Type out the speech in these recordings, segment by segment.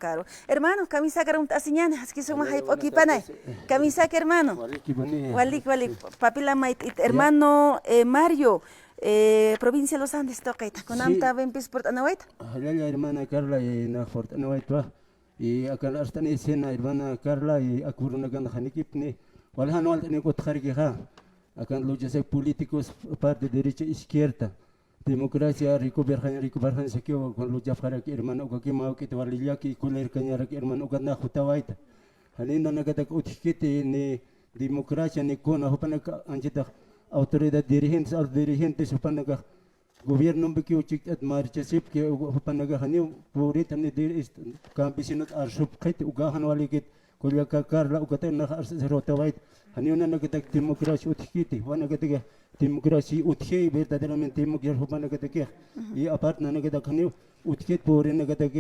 caro. Hermano, camisa que un tasiñana, es que somos ahí poqui panay. Camisa que hermano. Walik, papila mait, hermano Mario, provincia de Los Andes, tocaita. Con amta bempis por anawaita. Halala hermana Carla y na fort anawaita. Y acá hasta ni cena hermana Carla y akuruna gan hanikipni. Walhan wal ni kot khargiha. Acá luchas políticos parte derecha izquierda. Democracia recuperar sekio con lucha para que hermano que mau que te valilia que kuler kanyara que hermano que na khutawaita. Halina nagatak utkite ni democracia ni kona hopana anjita autoridad dirigentes hopana gobierno beki uchik at marchesip ke hopana hani purit ni dir campesinos arsup khait ugahan wali kit kolya ka karla ukate na arserotawait hanina nagatak democracia utkite wana gatak demokrasi utkhe verdaderamente demokrasi hopana gatak y apart na nagatak hani utket por nagatak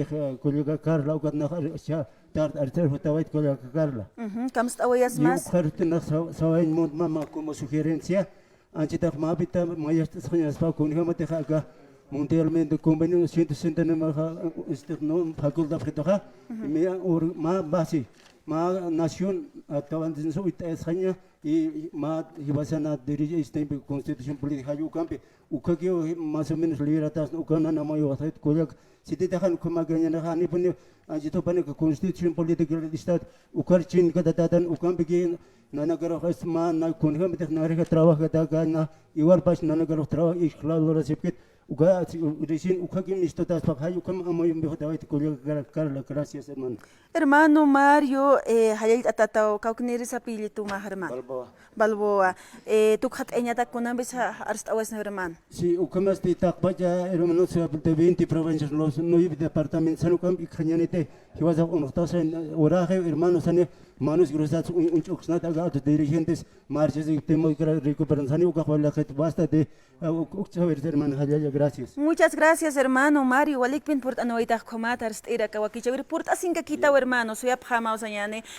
kolya karla ukatna sha tar arter hotawait kolya karla Kamst awayas mas. Yo khartina sawain mod mama como sugerencia anchita mabita mayas khanyas pa kun hamate khaga mundialmente convenio 169 externo facultad fritoha me or ma basi ma nación acaban de subir España y ma hibasana dirige este constitución política yo campe ukagio más o menos libertas ukana na mayo haset kolak si te dejan como ganyan hani pone anjito pane constitución política del estado ukar chin kada datan ukampe que nanagaro hasma na kunha metek narika trabajo kada na igual pas nanagaro trabajo y claro la sepket uga recién ukagim esto tas pa hayo como amoy me hotawait kolak Carla gracias hermano. Hermano Mario, hayay atatao kaukniri sa pili tu ma hermano. Balboa. Tu khat enyata kunan bisa arst awas na hermano. Sí, ukamas de takbaja hermano se de 20 provincias los 9 departamentos sanukam y khanyanete que vas a unos oraje hermano sane manos grosas un oxnata gato dirigentes marches y temo recuperan sane uka la gente basta de hermano hayaya gracias. Muchas gracias hermano Mario. Walik pin port anoita komata arst era kawaki chavir port asinga kita hermano. Soy abhama usanyane.